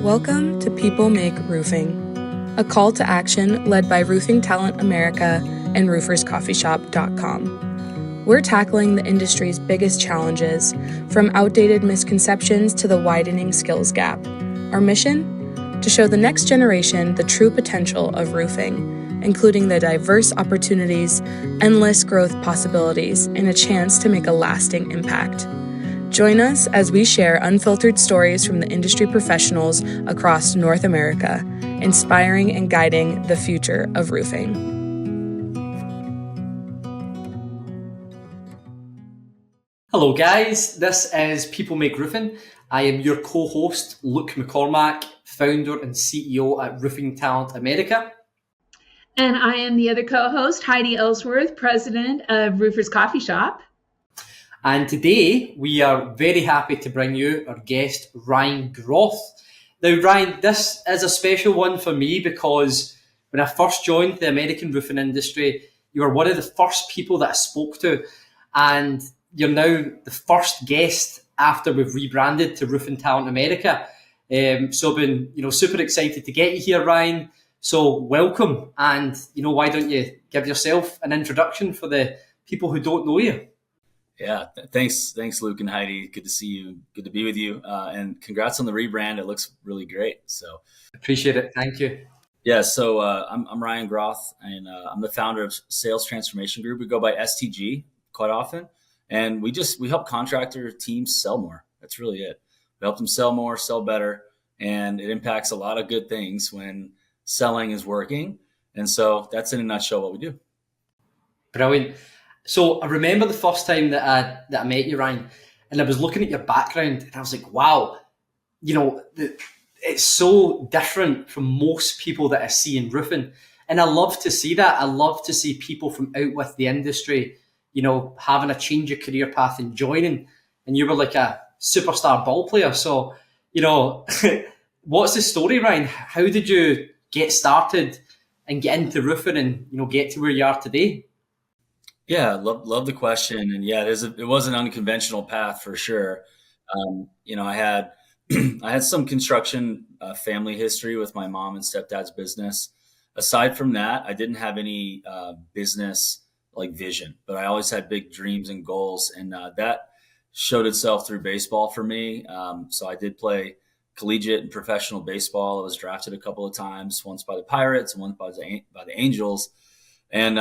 Welcome to People Make Roofing, a call to action led by Roofing Talent America and rooferscoffeeshop.com. We're tackling the industry's biggest challenges, from outdated misconceptions to the widening skills gap. Our mission? To show the next generation the true potential of roofing, including the diverse opportunities, endless growth possibilities, and a chance to make a lasting impact. Join us as we share unfiltered stories from the industry professionals across North America, inspiring and guiding the future of roofing. Hello guys, this is People Make Roofing. I am your co-host, Luke McCormack, founder and CEO at Roofing Talent America. And I am the other co-host, Heidi Ellsworth, president of Roofers Coffee Shop. And today we are very happy to bring you our guest, Ryan Groth. Now, Ryan, this is a special one for me because when I first joined the American roofing industry, you were one of the first people that I spoke to, and you're now the first guest after we've rebranded to Roofing Talent America. So I've been, super excited to get you here, Ryan. So welcome, and why don't you give yourself an introduction for the people who don't know you? Yeah, thanks, Luke and Heidi. Good to see you. Good to be with you. And congrats on the rebrand. It looks really great. So appreciate it. Thank you. Yeah. So I'm Ryan Groth, and I'm the founder of Sales Transformation Group. We go by STG quite often, and we help contractor teams sell more. That's really it. We help them sell more, sell better, and it impacts a lot of good things when selling is working. And so that's in a nutshell what we do. Brilliant. So I remember the first time that I met you, Ryan, and I was looking at your background and I was like, wow, it's so different from most people that I see in roofing. And I love to see that. I love to see people from out with the industry, having a change of career path and joining. And you were like a superstar ball player. So, what's the story, Ryan? How did you get started and get into roofing and, get to where you are today? Yeah, love the question, and yeah, it was an unconventional path for sure. I had I had some construction family history with my mom and stepdad's business. Aside from that, I didn't have any business like vision, but I always had big dreams and goals, and that showed itself through baseball for me. So I did play collegiate and professional baseball. I was drafted a couple of times, once by the Pirates and once by the Angels. And,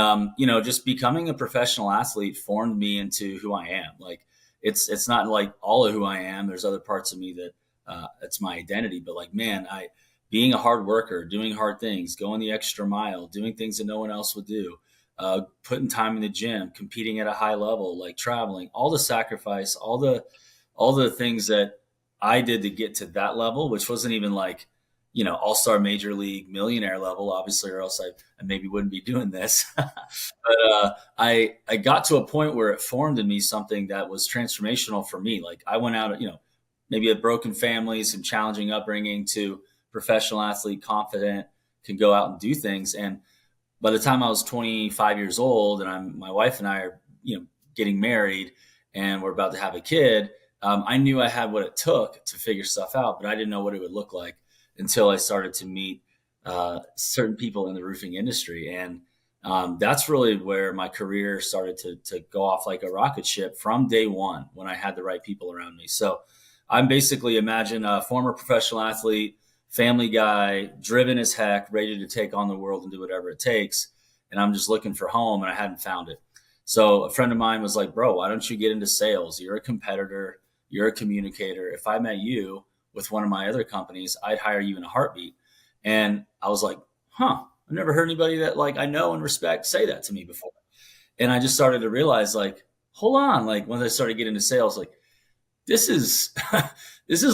just becoming a professional athlete formed me into who I am. Like, it's not like all of who I am. There's other parts of me that it's my identity. But like, man, being a hard worker, doing hard things, going the extra mile, doing things that no one else would do, putting time in the gym, competing at a high level, like traveling, all the sacrifice, all the things that I did to get to that level, which wasn't even like, all-star major league millionaire level, obviously, or else I maybe wouldn't be doing this. But I got to a point where it formed in me something that was transformational for me. Like I went out, maybe a broken family, some challenging upbringing, to professional athlete, confident, can go out and do things. And by the time I was 25 years old and my wife and I are, getting married and we're about to have a kid, I knew I had what it took to figure stuff out, but I didn't know what it would look like until I started to meet certain people in the roofing industry. And that's really where my career started to go off like a rocket ship from day one, when I had the right people around me. So I'm basically, imagine a former professional athlete, family guy, driven as heck, ready to take on the world and do whatever it takes. And I'm just looking for home, and I hadn't found it. So a friend of mine was like, bro, why don't you get into sales? You're a competitor. You're a communicator. If I met you with one of my other companies, I'd hire you in a heartbeat. And I was like, I've never heard anybody that like I know and respect say that to me before. And I just started to realize, like, hold on, like once I started getting into sales, like this is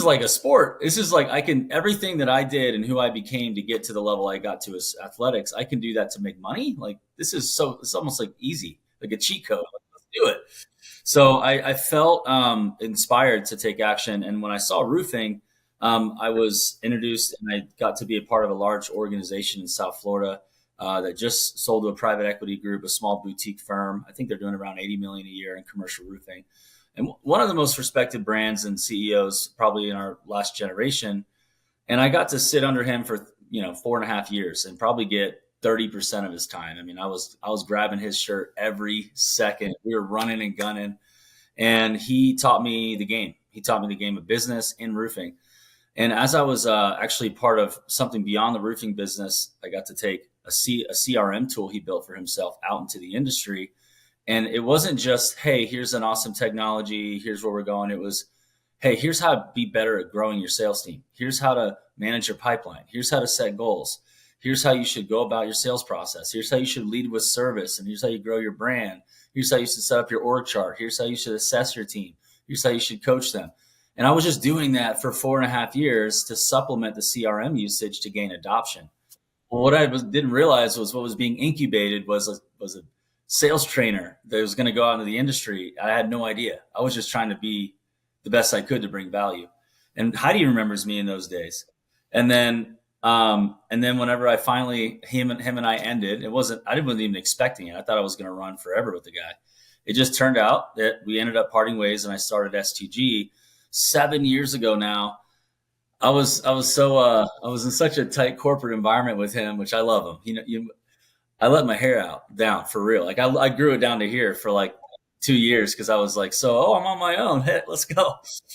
like a sport. This is like everything that I did and who I became to get to the level I got to as athletics, I can do that to make money. Like it's almost like easy, like a cheat code. Like, let's do it. So I felt inspired to take action. And when I saw roofing, I was introduced and I got to be a part of a large organization in South Florida that just sold to a private equity group, a small boutique firm. I think they're doing around 80 million a year in commercial roofing. And one of the most respected brands and CEOs probably in our last generation And I got to sit under him for, 4.5 years and probably get 30% of his time. I mean, I was grabbing his shirt every second. We were running and gunning, and he taught me the game. He taught me the game of business in roofing. And as I was actually part of something beyond the roofing business, I got to take a CRM tool he built for himself out into the industry. And it wasn't just, hey, here's an awesome technology, here's where we're going. It was, hey, here's how to be better at growing your sales team. Here's how to manage your pipeline. Here's how to set goals. Here's how you should go about your sales process. Here's how you should lead with service. And here's how you grow your brand. Here's how you should set up your org chart. Here's how you should assess your team. Here's how you should coach them. And I was just doing that for 4.5 years to supplement the CRM usage to gain adoption. Well, what I didn't realize was what was being incubated was a sales trainer that was going to go out into the industry. I had no idea. I was just trying to be the best I could to bring value. And Heidi remembers me in those days. And then whenever I finally, him and I ended, I wasn't even expecting it. I thought I was going to run forever with the guy. It just turned out that we ended up parting ways, and I started STG 7 years ago now. I was in such a tight corporate environment with him, which I love him. I let my hair down for real. Like I grew it down to here for like 2 years because I was like, I'm on my own. Hey, let's go.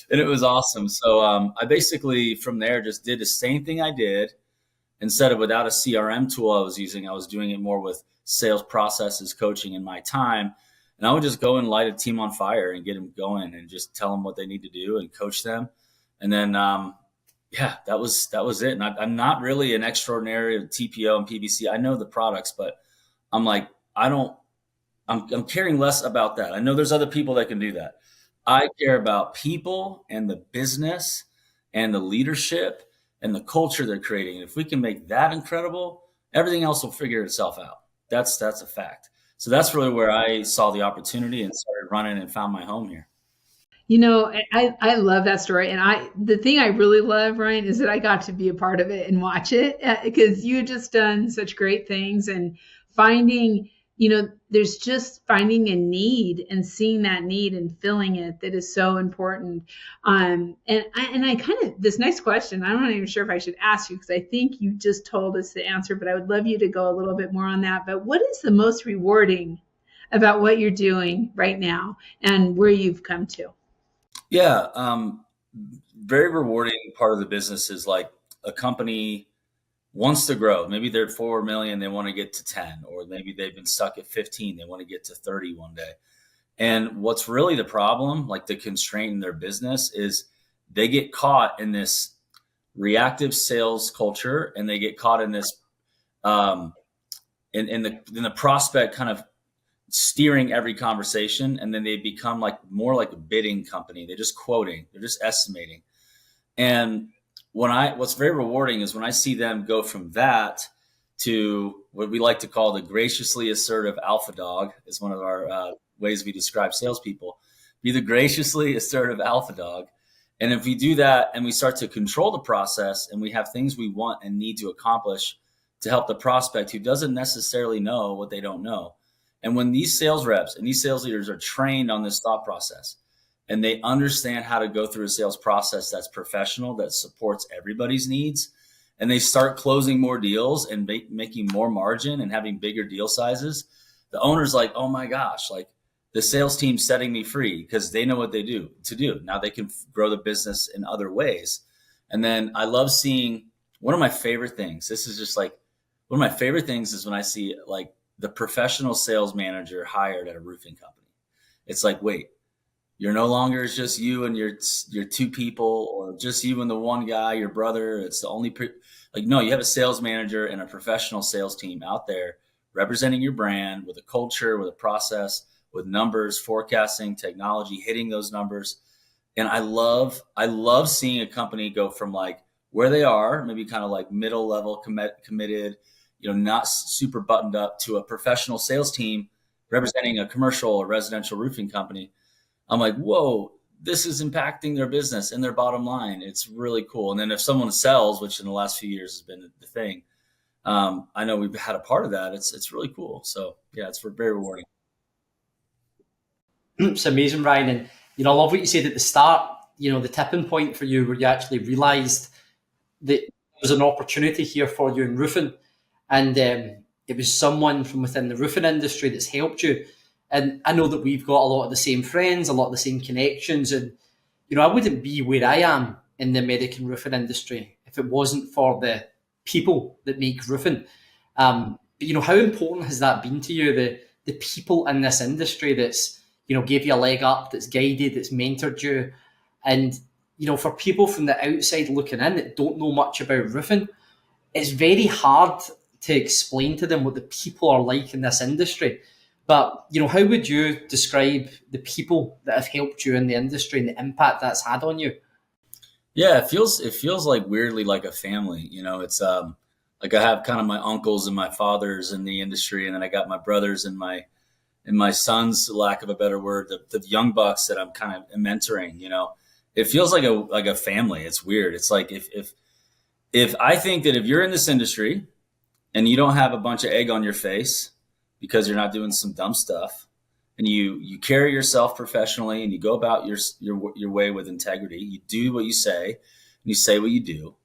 And it was awesome. So I basically from there just did the same thing I did. Instead of without a CRM tool I was using, I was doing it more with sales processes, coaching, and my time. And I would just go and light a team on fire and get them going and just tell them what they need to do and coach them. And then, that was it. And I'm not really an extraordinary TPO and PVC. I know the products, but I'm like, I'm caring less about that. I know there's other people that can do that. I care about people and the business and the leadership and the culture they're creating. And if we can make that incredible, everything else will figure itself out. That's a fact. So that's really where I saw the opportunity and started running and found my home here. I love that story. And the thing I really love, Ryan, is that I got to be a part of it and watch it because you just done such great things and finding, there's just finding a need and seeing that need and filling it that is so important. And I kind of, this next question, I'm not even sure if I should ask you because I think you just told us the answer, but I would love you to go a little bit more on that. But what is the most rewarding about what you're doing right now and where you've come to? Yeah. Very rewarding part of the business is like a company wants to grow. Maybe they're 4 million, they want to get to 10, or maybe they've been stuck at 15, they want to get to 30 one day. And what's really the problem, like the constraint in their business, is they get caught in this reactive sales culture, and they get caught in this in the prospect kind of steering every conversation, and then they become more like a bidding company. They're just quoting, they're just estimating. And what's very rewarding is when I see them go from that to what we like to call the graciously assertive alpha dog, is one of our ways we describe salespeople. Be the graciously assertive alpha dog. And if we do that and we start to control the process and we have things we want and need to accomplish to help the prospect who doesn't necessarily know what they don't know. And when these sales reps and these sales leaders are trained on this thought process and they understand how to go through a sales process that's professional, that supports everybody's needs, and they start closing more deals and making more margin and having bigger deal sizes, the owner's like, oh my gosh, like the sales team's setting me free because they know what they do. Now they can grow the business in other ways. And then I love seeing one of my favorite things. This is just like one of my favorite things is when I see like the professional sales manager hired at a roofing company. It's like, wait, you're no longer just you and your two people, or just you and the one guy, your brother. It's the only no, you have a sales manager and a professional sales team out there representing your brand with a culture, with a process, with numbers, forecasting, technology, hitting those numbers. And I love seeing a company go from like where they are, maybe kind of like middle level committed, not super buttoned up, to a professional sales team representing a commercial or residential roofing company. I'm like, whoa, this is impacting their business and their bottom line. It's really cool. And then if someone sells, which in the last few years has been the thing, I know we've had a part of that. It's really cool. So yeah, it's very rewarding. It's amazing, Ryan. And, I love what you said at the start, the tipping point for you where you actually realized there was an opportunity here for you in roofing, and it was someone from within the roofing industry that's helped you. And I know that we've got a lot of the same friends, a lot of the same connections, and I wouldn't be where I am in the American roofing industry if it wasn't for the people that make roofing. But how important has that been to you? The people in this industry that's gave you a leg up, that's guided, that's mentored you, and for people from the outside looking in that don't know much about roofing, it's very hard to explain to them what the people are like in this industry. But how would you describe the people that have helped you in the industry and the impact that's had on you? Yeah, it feels like weirdly like a family. It's like I have kind of my uncles and my fathers in the industry, and then I got my brothers and my sons, lack of a better word, the young bucks that I'm kind of mentoring. It feels like a family. It's weird. It's like if I think that if you're in this industry and you don't have a bunch of egg on your face because you're not doing some dumb stuff, and you carry yourself professionally and you go about your way with integrity, you do what you say and you say what you do,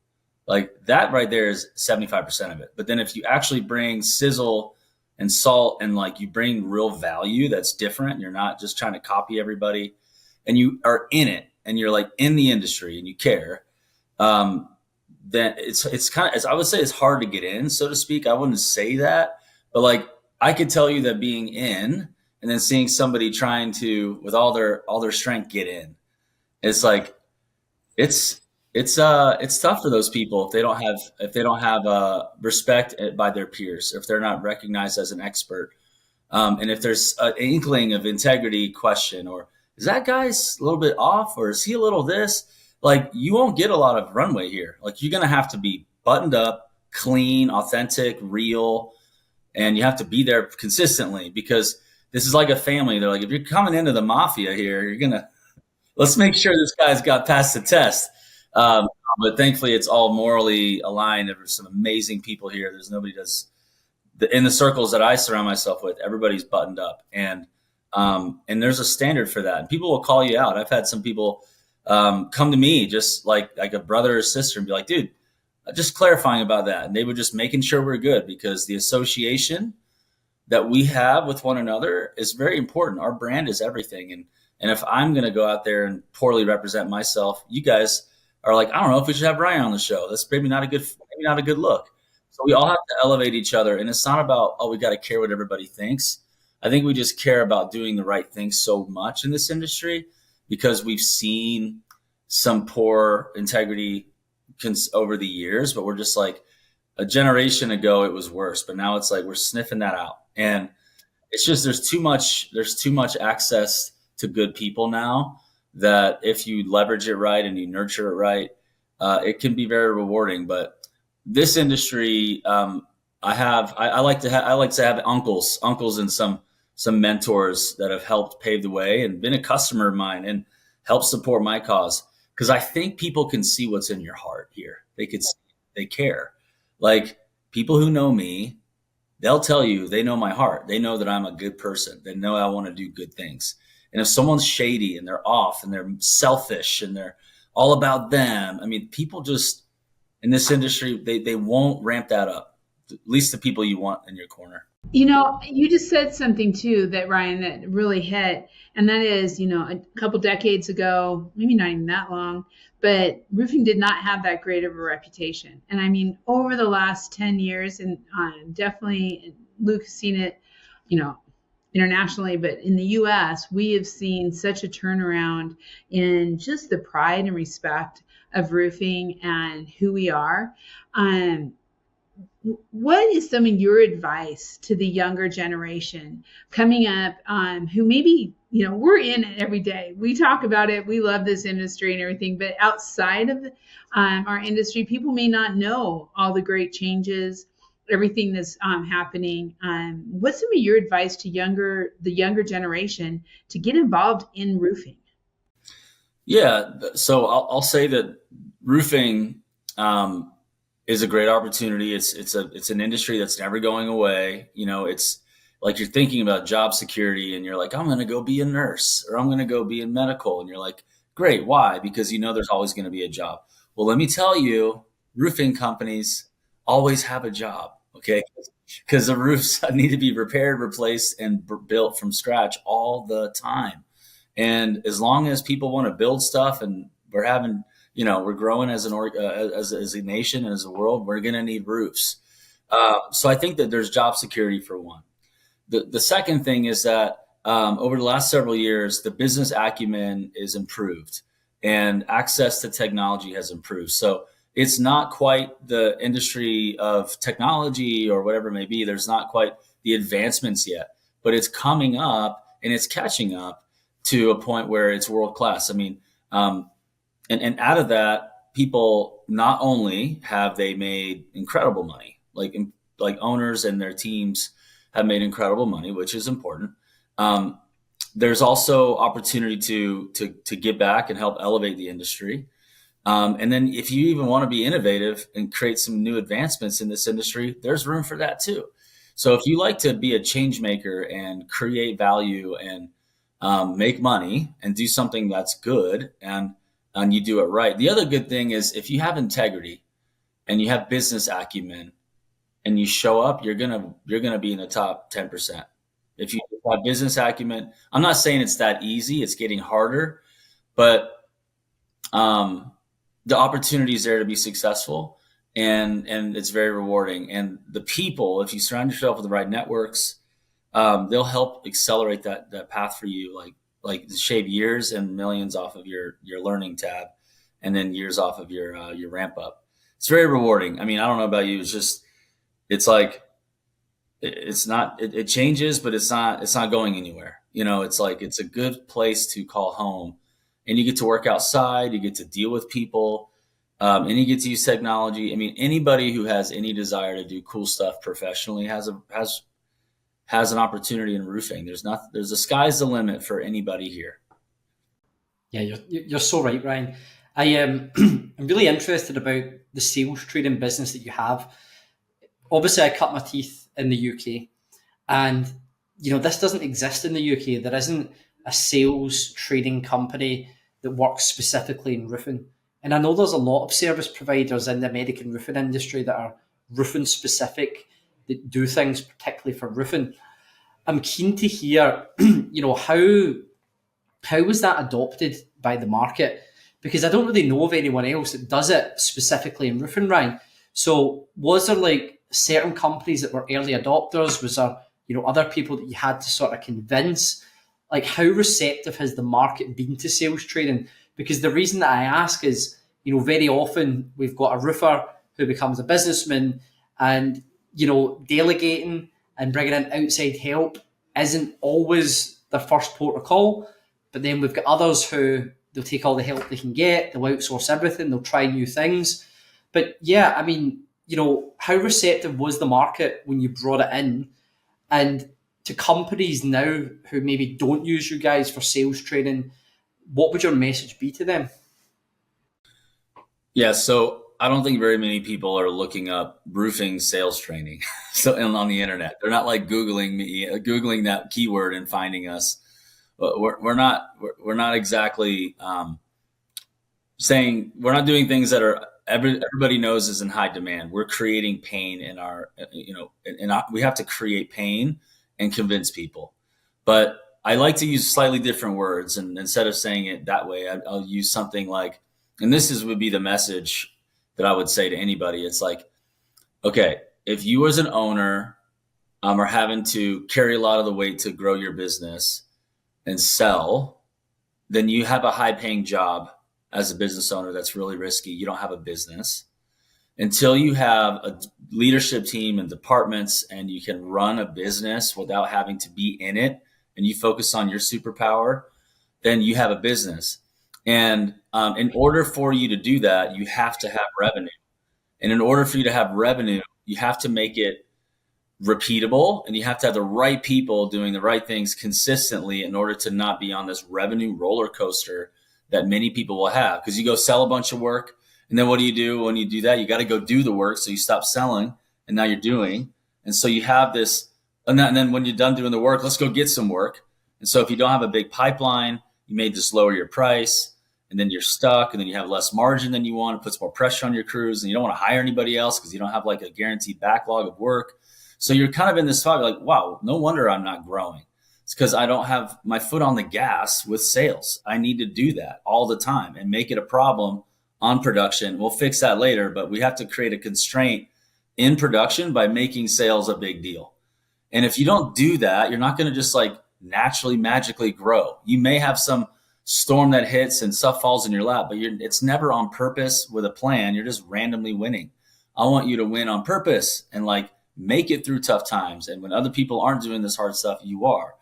like that right there is 75% of it. But then if you actually bring sizzle and salt and like you bring real value that's different, you're not just trying to copy everybody, and you are in it and you're like in the industry and you care, then it's kind of, as I would say, it's hard to get in, so to speak. I wouldn't say that, but like I could tell you that being in and then seeing somebody trying to, with all their strength, get in, it's like it's tough for those people if they don't have respect by their peers, if they're not recognized as an expert, and if there's an inkling of integrity question, or is that guy's a little bit off, or is he a little this, like you won't get a lot of runway here. Like you're gonna have to be buttoned up, clean, authentic, real, and you have to be there consistently, because this is like a family. They're like, if you're coming into the mafia here, let's make sure this guy's got past the test. But thankfully, it's all morally aligned. There's some amazing people here. There's nobody in the circles that I surround myself with, everybody's buttoned up, and there's a standard for that. And people will call you out. I've had some people come to me just like a brother or sister and be like, dude, just clarifying about that. And they were just making sure we're good, because the association that we have with one another is very important. Our brand is everything. And if I'm going to go out there and poorly represent myself, you guys are like, I don't know if we should have Ryan on the show. That's maybe not a good look. So we all have to elevate each other. And it's not about, oh, we got to care what everybody thinks. I think we just care about doing the right thing so much in this industry, because we've seen some poor integrity over the years, but we're just like, a generation ago it was worse, but now it's like we're sniffing that out. And it's just there's too much access to good people now, that if you leverage it right and you nurture it right, it can be very rewarding. But this industry, I like to have uncles and some mentors that have helped pave the way and been a customer of mine and helped support my cause, because I think people can see what's in your heart here. They care. Like people who know me, they'll tell you they know my heart. They know that I'm a good person. They know I want to do good things. And if someone's shady and they're off and they're selfish and they're all about them, I mean, people just in this industry, they won't ramp that up. At least the people you want in your corner. You just said something too, that Ryan, that really hit. And that is, a couple decades ago, maybe not even that long, but roofing did not have that great of a reputation. And I mean, over the last 10 years, and definitely Luke has seen it, internationally, but in the US, we have seen such a turnaround in just the pride and respect of roofing and who we are. What is some of your advice to the younger generation coming up, who maybe, we're in it every day. We talk about it. We love this industry and everything, but outside of our industry, people may not know all the great changes, everything that's happening. What's some of your advice to the younger generation to get involved in roofing? Yeah. So I'll say that roofing, is a great opportunity. It's an industry that's never going away. It's like you're thinking about job security and you're like, I'm going to go be a nurse or I'm going to go be in medical. And you're like, great. Why? Because there's always going to be a job. Well, let me tell you, roofing companies always have a job, okay? Because the roofs need to be repaired, replaced, and built from scratch all the time. And as long as people want to build stuff, and we're having, we're growing as as a nation and as a world, we're going to need roofs. So I think that there's job security for one. The second thing is that over the last several years, the business acumen is improved and access to technology has improved. So it's not quite the industry of technology or whatever it may be. There's not quite the advancements yet, but it's coming up and it's catching up to a point where it's world class. I mean, and out of that, people not only have they made incredible money, like owners and their teams have made incredible money, which is important. There's also opportunity to give back and help elevate the industry. And then if you even want to be innovative and create some new advancements in this industry, there's room for that too. So if you like to be a change maker and create value and make money and do something that's good and you do it right. The other good thing is if you have integrity and you have business acumen and you show up, you're gonna be in the top 10%. If you have business acumen, I'm not saying it's that easy. It's getting harder, but the opportunity is there to be successful, and it's very rewarding. And the people, if you surround yourself with the right networks, they'll help accelerate that path for you, like shave years and millions off of your learning tab, and then years off of your ramp up. It's very rewarding. I mean, I don't know about you. It's like it changes, but it's not going anywhere. It's like it's a good place to call home, and you get to work outside. You get to deal with people, and you get to use technology. I mean, anybody who has any desire to do cool stuff professionally has an opportunity in roofing. There's the sky's the limit for anybody here. Yeah, you're so right, Ryan. I am I'm really interested about the sales trading business that you have. Obviously, I cut my teeth in the UK, and this doesn't exist in the UK. There isn't a sales trading company that works specifically in roofing. And I know there's a lot of service providers in the American roofing industry that are roofing specific, that do things particularly for roofing. I'm keen to hear, how was that adopted by the market? Because I don't really know of anyone else that does it specifically in roofing, Ryan. So was there certain companies that were early adopters? Was there, other people that you had to sort of convince? How receptive has the market been to sales trading? Because the reason that I ask is, very often we've got a roofer who becomes a businessman, and, delegating and bringing in outside help isn't always their first port of call. But then we've got others who they'll take all the help they can get, they'll outsource everything, they'll try new things. But yeah, I mean, how receptive was the market when you brought it in? And to companies now who maybe don't use you guys for sales training, what would your message be to them? Yeah, so I don't think very many people are looking up roofing sales training on the internet. They're not Googling that keyword and finding us. But we're not exactly saying, we're not doing things that are everybody knows is in high demand. We're creating pain in our, we have to create pain and convince people. But I like to use slightly different words, and instead of saying it that way, I'll use something like, and would be the message that I would say to anybody. It's like, okay, if you as an owner are having to carry a lot of the weight to grow your business and sell, then you have a high paying job as a business owner. That's really risky. You don't have a business until you have a leadership team and departments, and you can run a business without having to be in it, and you focus on your superpower, then you have a business. And in order for you to do that, you have to have revenue. And in order for you to have revenue, you have to make it repeatable, and you have to have the right people doing the right things consistently in order to not be on this revenue roller coaster that many people will have. Because you go sell a bunch of work, and then what do you do when you do that? You got to go do the work. So you stop selling, and now you're doing. And so you have this, and then when you're done doing the work, let's go get some work. And so if you don't have a big pipeline, you may just lower your price. and then you're stuck, and then you have less margin than you want. It puts more pressure on your crews, and you don't want to hire anybody else because you don't have like a guaranteed backlog of work. So you're kind of in this spot like, wow, no wonder I'm not growing. It's because I don't have my foot on the gas with sales. I need to do that all the time and make it a problem on production. We'll fix that later, but we have to create a constraint in production by making sales a big deal. And if you don't do that, you're not going to just like naturally, magically grow. You may have some storm that hits and stuff falls in your lap, but it's never on purpose with a plan. You're just randomly winning. I want you to win on purpose and like make it through tough times. And when other people aren't doing this hard stuff, you are.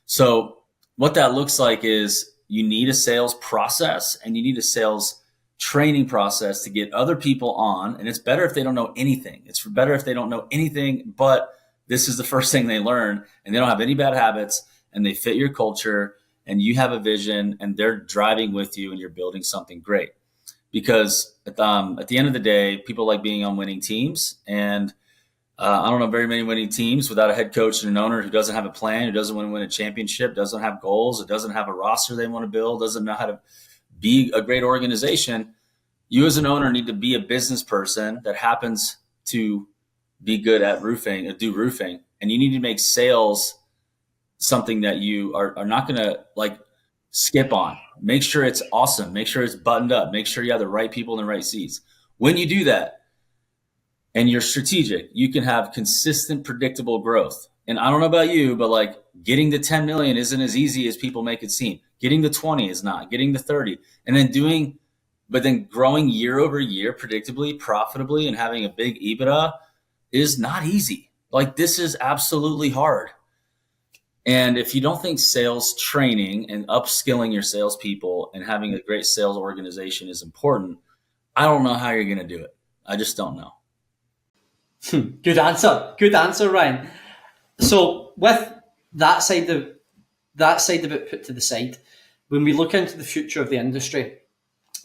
So what that looks like is you need a sales process and you need a sales training process to get other people on. And it's better if they don't know anything. It's better if they don't know anything, but this is the first thing they learn and they don't have any bad habits and they fit your culture and you have a vision and they're driving with you and you're building something great. Because at the end of the day, people like being on winning teams. And I don't know very many winning teams without a head coach and an owner who doesn't have a plan, who doesn't want to win a championship, doesn't have goals, it doesn't have a roster they want to build, doesn't know how to be a great organization. You as an owner need to be a business person that happens to be good at roofing, do roofing, and you need to make sales something that you are not going to like skip on. Make sure it's awesome. Make sure it's buttoned up. Make sure you have the right people in the right seats. When you do that and you're strategic, you can have consistent, predictable growth. And I don't know about you, but like getting to 10 million isn't as easy as people make it seem. Getting to 20 is not. Getting to 30. And then growing year over year, predictably, profitably, and having a big EBITDA is not easy. Like this is absolutely hard. And if you don't think sales training and upskilling your salespeople and having a great sales organization is important, I don't know how you're going to do it. I just don't know. Good answer, Ryan. So with that side of it put to the side, when we look into the future of the industry,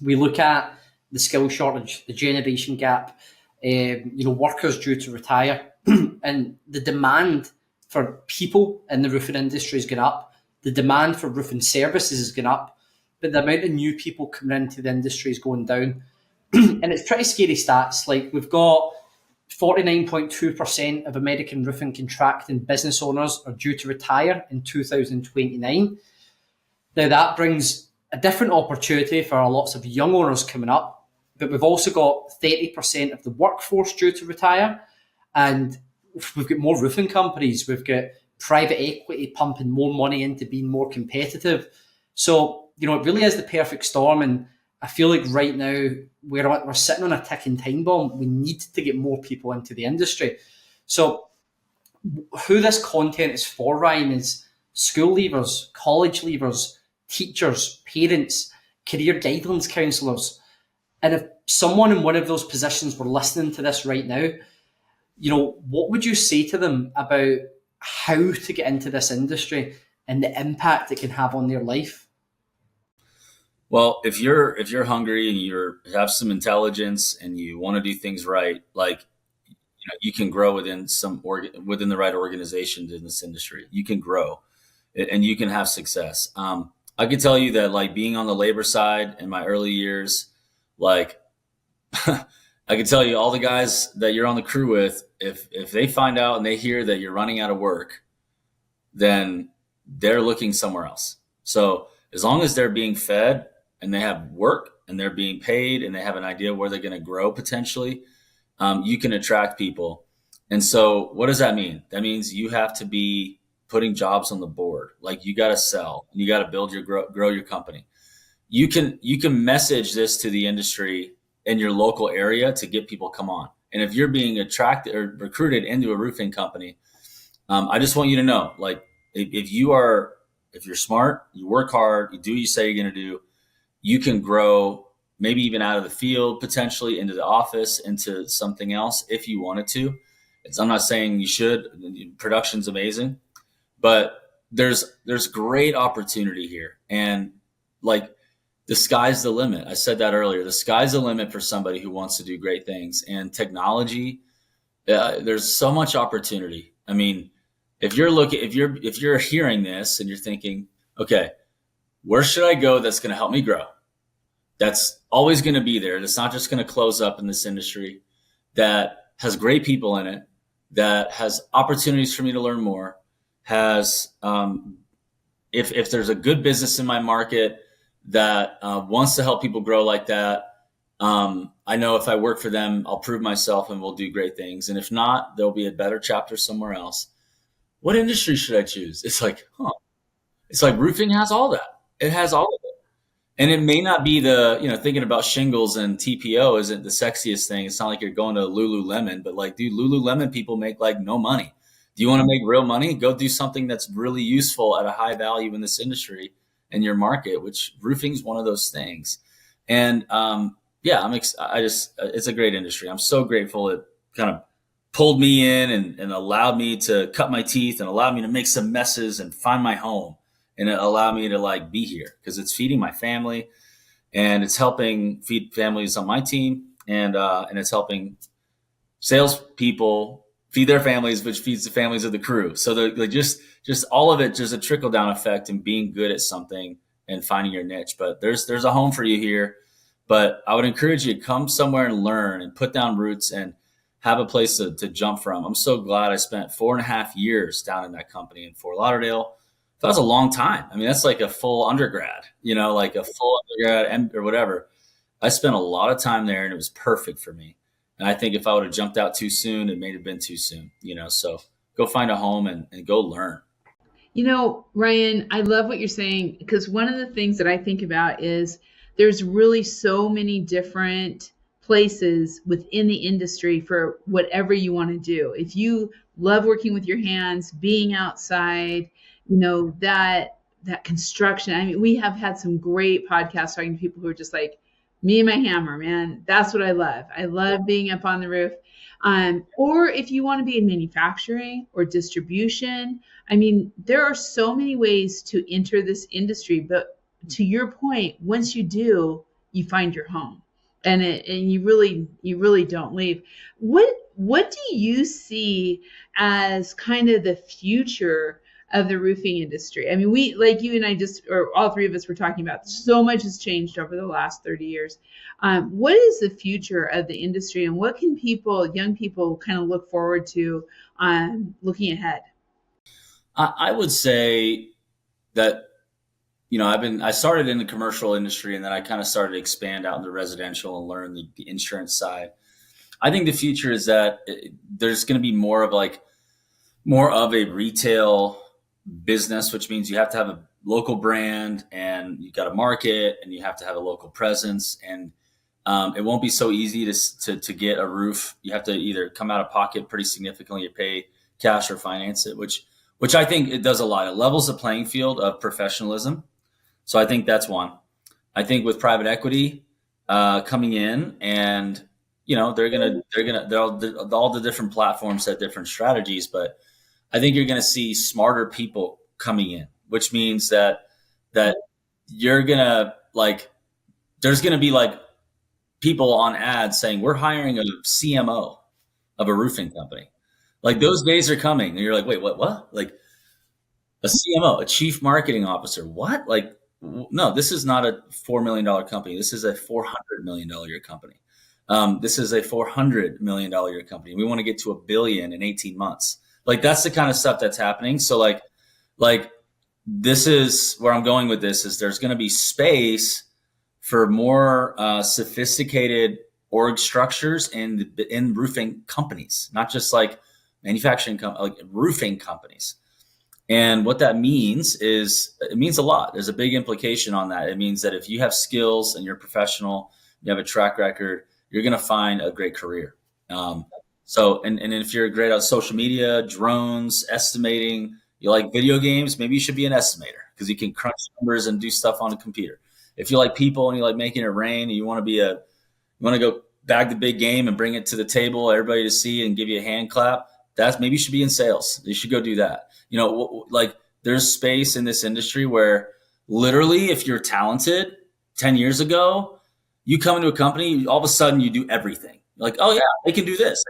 we look at the skill shortage, the generation gap, workers due to retire, and the demand for people in the roofing industry is going up. The demand for roofing services is going up, but the amount of new people coming into the industry is going down. And it's pretty scary stats. Like we've got 49.2% of American roofing contracting business owners are due to retire in 2029. Now that brings a different opportunity for lots of young owners coming up, but we've also got 30% of the workforce due to retire, and we've got more roofing companies. We've got private equity pumping more money into being more competitive. So, it really is the perfect storm. And I feel like right now we're sitting on a ticking time bomb. We need to get more people into the industry. So who this content is for, Ryan, is school leavers, college leavers, teachers, parents, career guidance counsellors. And if someone in one of those positions were listening to this right now, what would you say to them about how to get into this industry and the impact it can have on their life? Well, if you're hungry and you have some intelligence and you want to do things right, like you can grow within the right organizations in this industry. You can grow, and you can have success. I can tell you that, like being on the labor side in my early years, like. I can tell you all the guys that you're on the crew with, if they find out and they hear that you're running out of work, then they're looking somewhere else. So as long as they're being fed and they have work and they're being paid and they have an idea where they're going to grow potentially, you can attract people. And so what does that mean? That means you have to be putting jobs on the board. Like you got to sell and you got to build grow your company. You can message this to the industry in your local area to get people come on. And if you're being attracted or recruited into a roofing company, I just want you to know, like, if you're smart, you work hard, you do what you say you're going to do, you can grow maybe even out of the field, potentially into the office, into something else if you wanted to. I'm not saying you should. Production's amazing, but there's great opportunity here. And like, the sky's the limit. I said that earlier. The sky's the limit for somebody who wants to do great things. And technology, there's so much opportunity. I mean, if you're hearing this and you're thinking, okay, where should I go that's going to help me grow? that's always going to be there. That's not just going to close up in this industry, that has great people in it, that has opportunities for me to learn more, has, if there's a good business in my market that wants to help people grow like that, I know if I work for them, I'll prove myself and we'll do great things. And if not, there'll be a better chapter somewhere else. What industry should I choose? It's like, it's like roofing has all that. It has all of it. And it may not be thinking about shingles and TPO isn't the sexiest thing. It's not like you're going to Lululemon, but like, dude, Lululemon people make like no money. Do you want to make real money? Go do something that's really useful at a high value in this industry and your market, which roofing is one of those things. And, it's a great industry. I'm so grateful it kind of pulled me in and allowed me to cut my teeth and allowed me to make some messes and find my home. And it allowed me to like be here because it's feeding my family and it's helping feed families on my team. And it's helping salespeople feed their families, which feeds the families of the crew. So like just all of it, just a trickle down effect and being good at something and finding your niche. But there's a home for you here. But I would encourage you to come somewhere and learn and put down roots and have a place to jump from. I'm so glad I spent 4.5 years down in that company in Fort Lauderdale. That was a long time. I mean, that's like a full undergrad, like a full undergrad or whatever. I spent a lot of time there and it was perfect for me. And I think if I would have jumped out too soon, it may have been too soon, so go find a home and go learn. Ryan, I love what you're saying because one of the things that I think about is there's really so many different places within the industry for whatever you want to do. If you love working with your hands, being outside, that construction. I mean, we have had some great podcasts talking to people who are just like, me and my hammer, man. That's what I love. I love being up on the roof. Or if you want to be in manufacturing or distribution, I mean, there are so many ways to enter this industry. But to your point, once you do, you find your home, and you really don't leave. What do you see as kind of the future of the roofing industry? I mean, we, like you and I or all three of us were talking about, so much has changed over the last 30 years. What is the future of the industry and what can young people kind of look forward to looking ahead? I would say that, I started in the commercial industry and then I kind of started to expand out into residential and learn the insurance side. I think the future is that there's going to be more of a retail business, which means you have to have a local brand and you got to market and you have to have a local presence. And it won't be so easy to get a roof. You have to either come out of pocket pretty significantly or pay cash or finance it, which I think it does a lot. It levels the playing field of professionalism. So I think that's one. I think with private equity coming in and, all the different platforms have different strategies, but I think you're going to see smarter people coming in, which means that you're going to there's going to be people on ads saying we're hiring a CMO of a roofing company. Like those days are coming and you're like, wait, what? Like a CMO, a chief marketing officer. What? No, this is not a $4 million company. This is a $400 million year company. This is a $400 million year company. We want to get to $1 billion in 18 months. That's the kind of stuff that's happening. So this is where I'm going with this is there's going to be space for more sophisticated org structures in roofing companies, not just manufacturing, roofing companies. And what that means is it means a lot. There's a big implication on that. It means that if you have skills and you're professional, you have a track record, you're going to find a great career. So if you're great at social media, drones, estimating, you like video games, maybe you should be an estimator because you can crunch numbers and do stuff on a computer. If you like people and you like making it rain and you want to go bag the big game and bring it to the table, everybody to see and give you a hand clap, maybe you should be in sales. You should go do that. There's space in this industry where literally if you're talented 10 years ago, you come into a company, all of a sudden you do everything. Oh yeah, they can do this.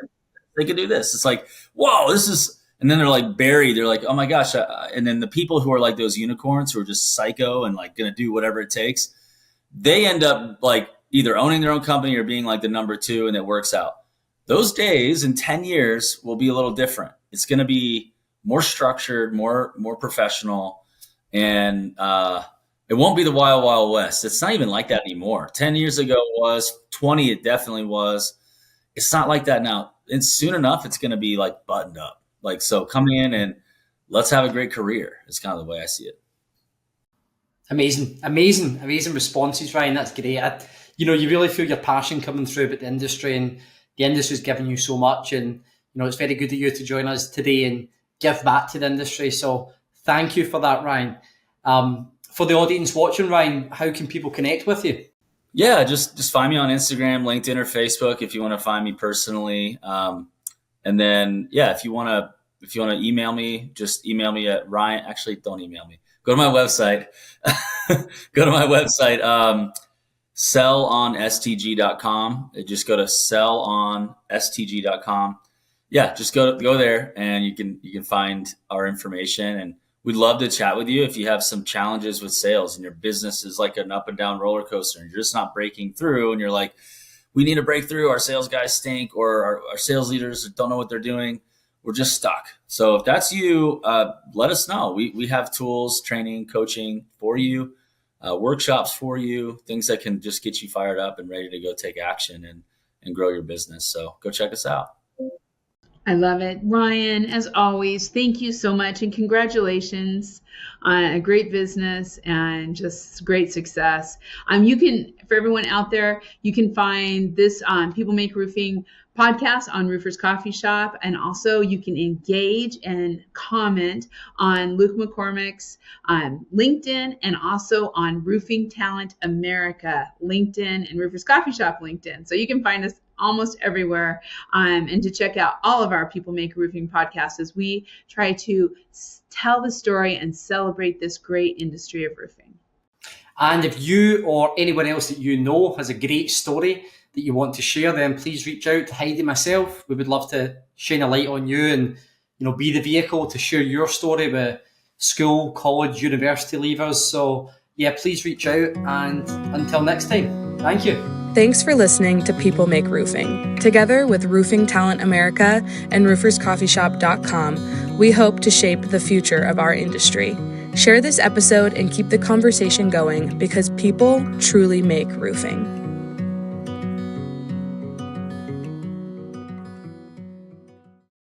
They can do this. It's like, whoa, and then they're buried. They're like, oh my gosh. And then the people who are those unicorns who are just psycho and going to do whatever it takes, they end up like either owning their own company or being like the number two, and it works out. Those days in 10 years will be a little different. It's going to be more structured, more professional, and it won't be the wild, wild west. It's not even like that anymore. 10 years ago it was, 20 it definitely was. It's not like that now. And soon enough, it's going to be like buttoned up. Like, so come in and let's have a great career. It's kind of the way I see it. Amazing responses, Ryan. That's great. You really feel your passion coming through about the industry, and the industry's given you so much. And, it's very good of you to join us today and give back to the industry. So thank you for that, Ryan. For the audience watching, Ryan, how can people connect with you? Yeah, just find me on Instagram, LinkedIn, or Facebook if you want to find me personally. And then, yeah, if you want to email me, just email me at Ryan. Actually, don't email me. Go to my website. sellonstg.com. Just go to sellonstg.com. Yeah, just go there and you can find our information, and we'd love to chat with you if you have some challenges with sales and your business is like an up and down roller coaster and you're just not breaking through, and you're like, we need to break through. Our sales guys stink, or our sales leaders don't know what they're doing. We're just stuck. So if that's you, let us know. We have tools, training, coaching for you, workshops for you, things that can just get you fired up and ready to go take action and grow your business. So go check us out. I love it. Ryan, as always, thank you so much, and congratulations on a great business and just great success. You can, for everyone out there, you can find this People Make Roofing podcast on Roofers Coffee Shop, and also you can engage and comment on Luke McCormack's LinkedIn, and also on Roofing Talent America LinkedIn and Roofers Coffee Shop LinkedIn. So you can find us almost everywhere, and to check out all of our People Make Roofing podcasts as we try to tell the story and celebrate this great industry of roofing. And if you or anyone else that you know has a great story that you want to share, then please reach out to Heidi and myself. We would love to shine a light on you and be the vehicle to share your story with school, college, university leavers. So yeah, please reach out, and until next time, thank you. Thanks for listening to People Make Roofing. Together with Roofing Talent America and rooferscoffeeshop.com, we hope to shape the future of our industry. Share this episode and keep the conversation going, because people truly make roofing.